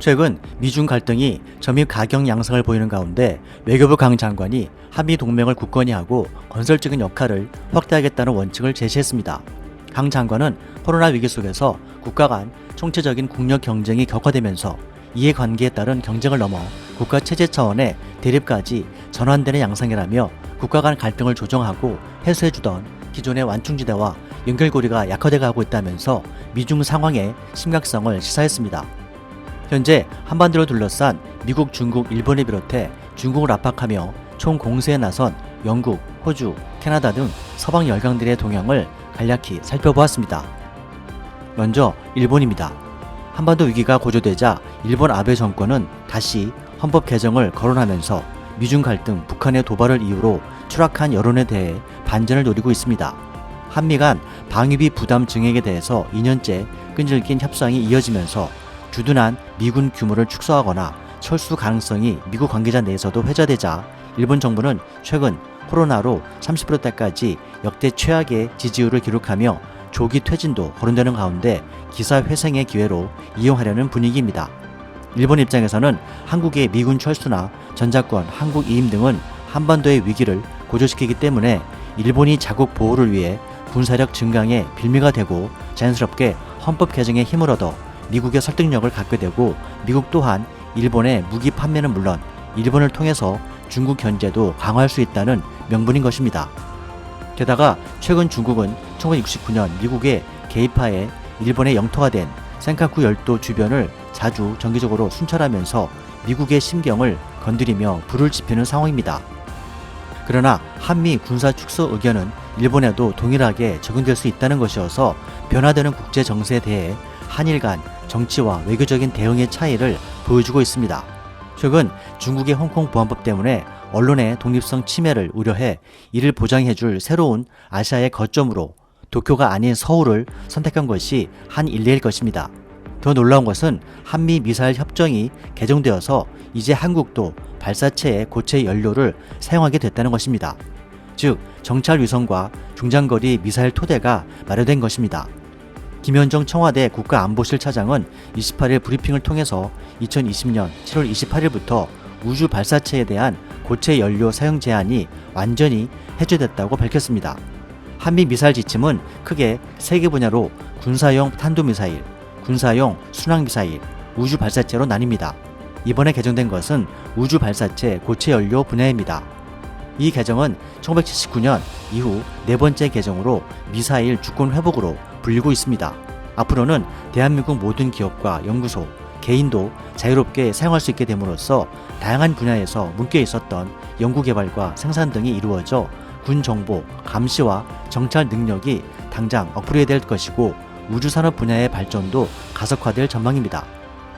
최근 미중 갈등이 점입 가경 양상을 보이는 가운데 외교부 강 장관이 한미 동맹을 굳건히 하고 건설적인 역할을 확대하겠다는 원칙을 제시했습니다. 강 장관은 코로나 위기 속에서 국가 간 총체적인 국력 경쟁이 격화되면서 이해관계에 따른 경쟁을 넘어 국가 체제 차원의 대립까지 전환되는 양상이라며 국가 간 갈등을 조정하고 해소해주던 기존의 완충지대와 연결고리가 약화돼 가고 있다면서 미중 상황의 심각성을 시사했습니다. 현재 한반도를 둘러싼 미국, 중국, 일본을 비롯해 중국을 압박하며 총공세에 나선 영국, 호주, 캐나다 등 서방 열강들의 동향을 간략히 살펴보았습니다. 먼저 일본입니다. 한반도 위기가 고조되자 일본 아베 정권은 다시 헌법 개정을 거론하면서 미중 갈등, 북한의 도발을 이유로 추락한 여론에 대해 반전을 노리고 있습니다. 한미 간 방위비 부담 증액에 대해서 2년째 끈질긴 협상이 이어지면서 주둔한 미군 규모를 축소하거나 철수 가능성이 미국 관계자 내에서도 회자되자 일본 정부는 최근 코로나로 30%대까지 역대 최악의 지지율을 기록하며 조기 퇴진도 거론되는 가운데 기사 회생의 기회로 이용하려는 분위기입니다. 일본 입장에서는 한국의 미군 철수나 전자권 한국 이임 등은 한반도의 위기를 고조시키기 때문에 일본이 자국 보호를 위해 군사력 증강에 빌미가 되고 자연스럽게 헌법 개정에 힘을 얻어 미국의 설득력을 갖게 되고 미국 또한 일본의 무기 판매는 물론 일본을 통해서 중국 견제도 강화할 수 있다는 명분인 것입니다. 게다가 최근 중국은 1969년 미국의 개입하에 일본의 영토가 된 센카쿠 열도 주변을 자주 정기적으로 순찰하면서 미국의 심경을 건드리며 불을 지피는 상황입니다. 그러나 한미 군사 축소 의견은 일본에도 동일하게 적용될 수 있다는 것이어서 변화되는 국제 정세에 대해 한일 간 정치와 외교적인 대응의 차이를 보여주고 있습니다. 최근 중국의 홍콩 보안법 때문에 언론의 독립성 침해를 우려해 이를 보장해줄 새로운 아시아의 거점으로 도쿄가 아닌 서울을 선택한 것이 한일례일 것입니다. 더 놀라운 것은 한미 미사일 협정이 개정되어서 이제 한국도 발사체의 고체 연료를 사용하게 됐다는 것입니다. 즉 정찰 위성과 중장거리 미사일 토대가 마련된 것입니다. 김현정 청와대 국가안보실 차장은 28일 브리핑을 통해서 2020년 7월 28일부터 우주 발사체에 대한 고체 연료 사용 제한이 완전히 해제됐다고 밝혔습니다. 한미 미사일 지침은 크게 3개 분야로 군사용 탄도미사일, 군사용 순항미사일, 우주 발사체로 나뉩니다. 이번에 개정된 것은 우주 발사체 고체 연료 분야입니다. 이 개정은 1979년 이후 4번째 개정으로 미사일 주권 회복으로 불리고 있습니다. 앞으로는 대한민국 모든 기업과 연구소, 개인도 자유롭게 사용할 수 있게 됨으로써 다양한 분야에서 묶여 있었던 연구개발과 생산 등이 이루어져 군 정보, 감시와 정찰 능력이 당장 업그레이드 될 것이고 우주산업 분야의 발전도 가속화될 전망입니다.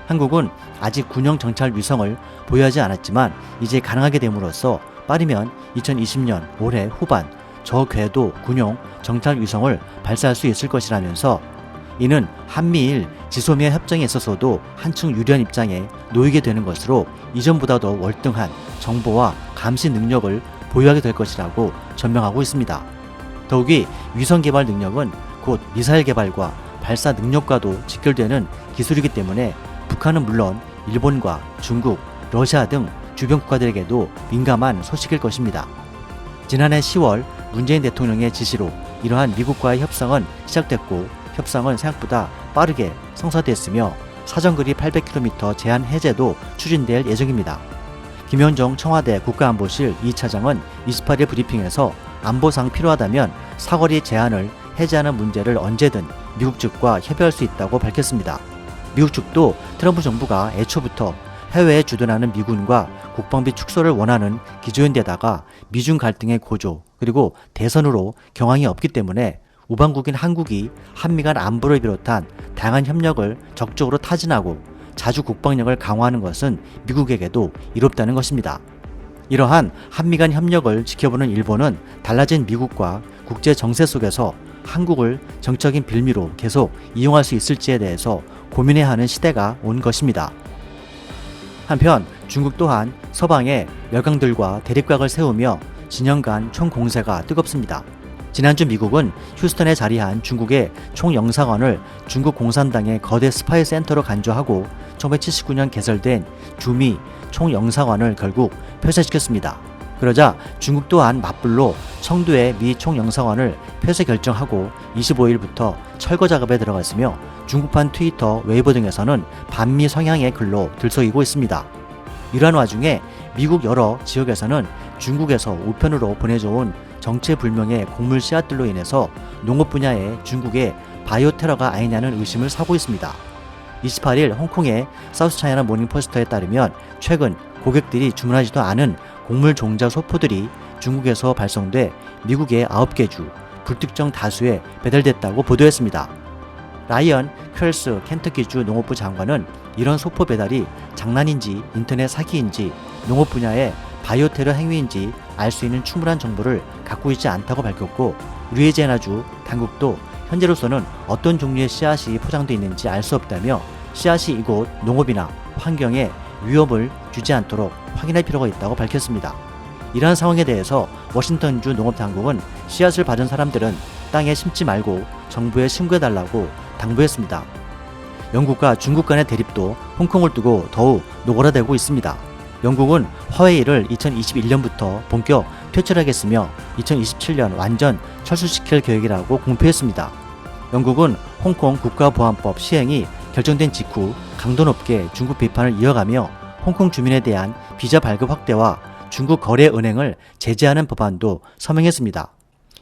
한국은 아직 군용 정찰 위성을 보유하지 않았지만 이제 가능하게 됨으로써 빠르면 2020년 올해 후반 저궤도 군용 정찰 위성을 발사할 수 있을 것이라면서 이는 한미일 지소미아 협정에 있어서도 한층 유리한 입장에 놓이게 되는 것으로 이전보다도 월등한 정보와 감시 능력을 보유하게 될 것이라고 전명하고 있습니다. 더욱이 위성 개발 능력은 곧 미사일 개발과 발사 능력과도 직결되는 기술이기 때문에 북한은 물론 일본과 중국, 러시아 등 주변 국가들에게도 민감한 소식일 것입니다. 지난해 10월 문재인 대통령의 지시로 이러한 미국과의 협상은 시작됐고 협상은 생각보다 빠르게 성사됐으며 사정거리 800km 제한 해제도 추진될 예정입니다. 김현정 청와대 국가안보실 2차장은 28일 브리핑에서 안보상 필요하다면 사거리 제한을 해제하는 문제를 언제든 미국 측과 협의할 수 있다고 밝혔습니다. 미국 측도 트럼프 정부가 애초부터 해외에 주둔하는 미군과 국방비 축소를 원하는 기조인데다가 미중 갈등의 고조 그리고 대선으로 경황이 없기 때문에 우방국인 한국이 한미 간 안보를 비롯한 다양한 협력을 적극적으로 타진하고 자주 국방력을 강화하는 것은 미국에게도 이롭다는 것입니다. 이러한 한미 간 협력을 지켜보는 일본은 달라진 미국과 국제 정세 속에서 한국을 정적인 빌미로 계속 이용할 수 있을지에 대해서 고민해야 하는 시대가 온 것입니다. 한편 중국 또한 서방의 열강들과 대립각을 세우며 진영 간 총공세가 뜨겁습니다. 지난주 미국은 휴스턴에 자리한 중국의 총영사관을 중국 공산당의 거대 스파이 센터로 간주하고 1979년 개설된 주미 총영사관을 결국 폐쇄시켰습니다. 그러자 중국 또한 맞불로 청두의 미 총영사관을 폐쇄 결정하고 25일부터 철거 작업에 들어갔으며 중국판 트위터, 웨이보 등에서는 반미 성향의 글로 들썩이고 있습니다. 이러한 와중에 미국 여러 지역에서는 중국에서 우편으로 보내져온 정체불명의 곡물 씨앗들로 인해서 농업 분야에 중국의 바이오 테러가 아니냐는 의심을 사고 있습니다. 28일 홍콩의 사우스차이나 모닝포스터에 따르면 최근 고객들이 주문하지도 않은 곡물 종자 소포들이 중국에서 발송돼 미국의 9개 주, 불특정 다수에 배달됐다고 보도했습니다. 라이언 퀘럴스 켄터키주 농업부 장관은 이런 소포 배달이 장난인지 인터넷 사기인지 농업 분야의 바이오 테러 행위인지 알 수 있는 충분한 정보를 갖고 있지 않다고 밝혔고, 루이지애나주 당국도 현재로서는 어떤 종류의 씨앗이 포장되어 있는지 알 수 없다며 씨앗이 이곳 농업이나 환경에 위협을 주지 않도록 확인할 필요가 있다고 밝혔습니다. 이러한 상황에 대해서 워싱턴주 농업당국은 씨앗을 받은 사람들은 땅에 심지 말고 정부에 신고해달라고 당부했습니다. 영국과 중국 간의 대립도 홍콩을 두고 더욱 노골화되고 있습니다. 영국은 화웨이를 2021년부터 본격 퇴출하겠으며 2027년 완전 철수시킬 계획이라고 공표했습니다. 영국은 홍콩 국가보안법 시행이 결정된 직후 강도 높게 중국 비판을 이어가며 홍콩 주민에 대한 비자 발급 확대와 중국 거래은행을 제재하는 법안도 서명했습니다.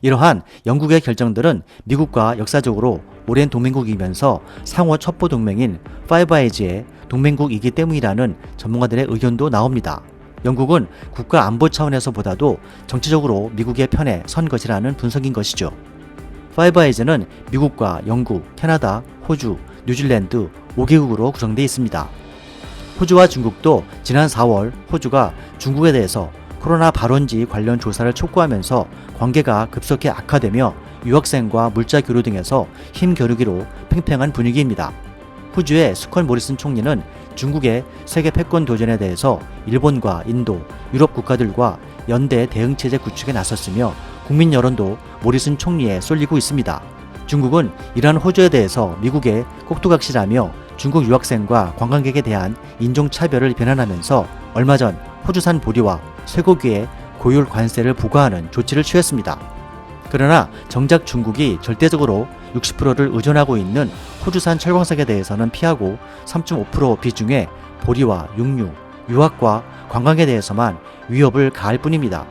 이러한 영국의 결정들은 미국과 역사적으로 오랜 동맹국이면서 상호 첩보 동맹인 파이브 아이즈의 동맹국이기 때문이라는 전문가들의 의견도 나옵니다. 영국은 국가 안보 차원에서 보다도 정치적으로 미국의 편에 선 것이라는 분석인 것이죠. 파이브 아이즈는 미국과 영국, 캐나다, 호주, 뉴질랜드 5개국으로 구성되어 있습니다. 호주와 중국도 지난 4월 호주가 중국에 대해서 코로나 발원지 관련 조사를 촉구하면서 관계가 급속히 악화되며 유학생과 물자 교류 등에서 힘 겨루기로 팽팽한 분위기입니다. 호주의 스콜 모리슨 총리는 중국의 세계 패권 도전에 대해서 일본과 인도, 유럽 국가들과 연대 대응 체제 구축에 나섰으며 국민 여론도 모리슨 총리에 쏠리고 있습니다. 중국은 이러한 호주에 대해서 미국의 꼭두각시라며 중국 유학생과 관광객에 대한 인종차별을 비난하면서 얼마 전 호주산 보리와 쇠고기에 고율 관세를 부과하는 조치를 취했습니다. 그러나 정작 중국이 절대적으로 60%를 의존하고 있는 호주산 철광석에 대해서는 피하고 3.5% 비중의 보리와 육류, 유학과 관광에 대해서만 위협을 가할 뿐입니다.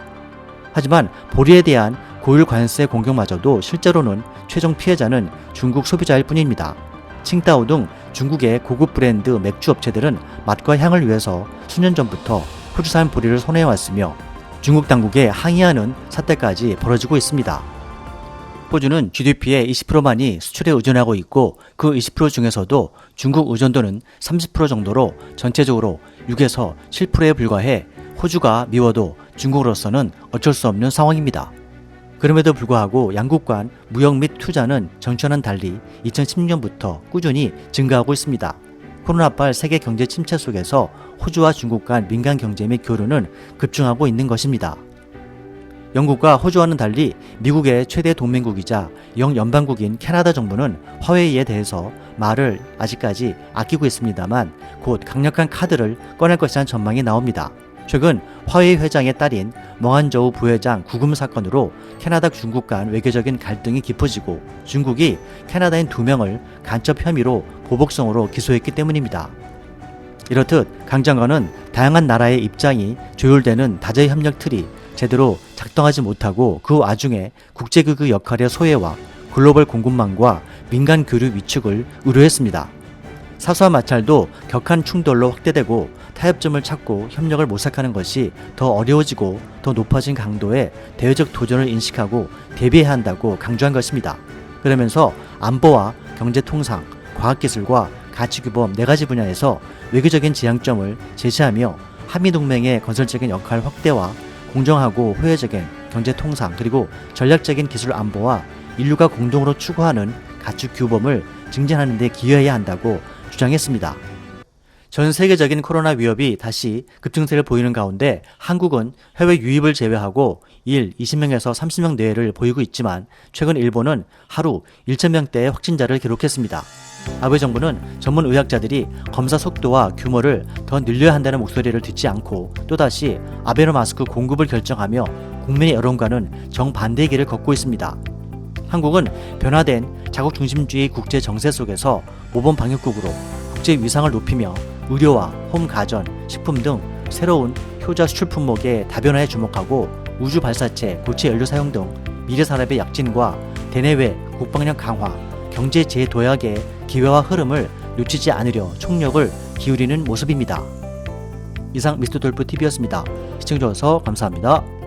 하지만 보리에 대한 고율 관세 공격마저도 실제로는 최종 피해자는 중국 소비자일 뿐입니다. 칭따오 등 중국의 고급 브랜드 맥주 업체들은 맛과 향을 위해서 수년 전부터 호주산 보리를 선호해왔으며 중국 당국에 항의하는 사태까지 벌어지고 있습니다. 호주는 GDP의 20%만이 수출에 의존하고 있고 그 20% 중에서도 중국 의존도는 30% 정도로 전체적으로 6에서 7%에 불과해 호주가 미워도 중국으로서는 어쩔 수 없는 상황입니다. 그럼에도 불구하고 양국 간 무역 및 투자는 전년와는 달리 2010년부터 꾸준히 증가하고 있습니다. 코로나발 세계 경제 침체 속에서 호주와 중국 간 민간 경제 및 교류는 급증하고 있는 것입니다. 영국과 호주와는 달리 미국의 최대 동맹국이자 영연방국인 캐나다 정부는 화웨이에 대해서 말을 아직까지 아끼고 있습니다만 곧 강력한 카드를 꺼낼 것이라는 전망이 나옵니다. 최근 화웨이 회장의 딸인 멍한저우 부회장 구금 사건으로 캐나다 중국 간 외교적인 갈등이 깊어지고 중국이 캐나다인 2명을 간첩 혐의로 보복성으로 기소했기 때문입니다. 이렇듯 강 장관은 다양한 나라의 입장이 조율되는 다자의 협력 틀이 제대로 작동하지 못하고 그 와중에 국제기구 역할의 소외와 글로벌 공급망과 민간 교류 위축을 우려했습니다. 사소한 마찰도 격한 충돌로 확대되고 타협점을 찾고 협력을 모색하는 것이 더 어려워지고 더 높아진 강도의 대외적 도전을 인식하고 대비해야 한다고 강조한 것입니다. 그러면서 안보와 경제통상, 과학기술과 가치규범 4가지 분야에서 외교적인 지향점을 제시하며 한미동맹의 건설적인 역할 확대와 공정하고 효율적인 경제통상 그리고 전략적인 기술 안보와 인류가 공동으로 추구하는 가치규범을 증진하는 데 기여해야 한다고 주장했습니다. 전 세계적인 코로나 위협이 다시 급증세를 보이는 가운데 한국은 해외 유입을 제외하고 20명에서 30명 내외를 보이고 있지만 최근 일본은 하루 1,000명대의 확진자를 기록했습니다. 아베 정부는 전문 의학자들이 검사 속도와 규모를 더 늘려야 한다는 목소리를 듣지 않고 또다시 아베노마스크 공급을 결정하며 국민의 여론과는 정반대의 길을 걷고 있습니다. 한국은 변화된 자국 중심주의 국제 정세 속에서 모범 방역국으로 국제 위상을 높이며 의료와 홈 가전, 식품 등 새로운 효자 수출 품목의 다변화에 주목하고 우주 발사체, 고체 연료 사용 등 미래 산업의 약진과 대내외 국방력 강화, 경제 재도약의 기회와 흐름을 놓치지 않으려 총력을 기울이는 모습입니다. 이상 미스터 돌프 TV였습니다. 시청해주셔서 감사합니다.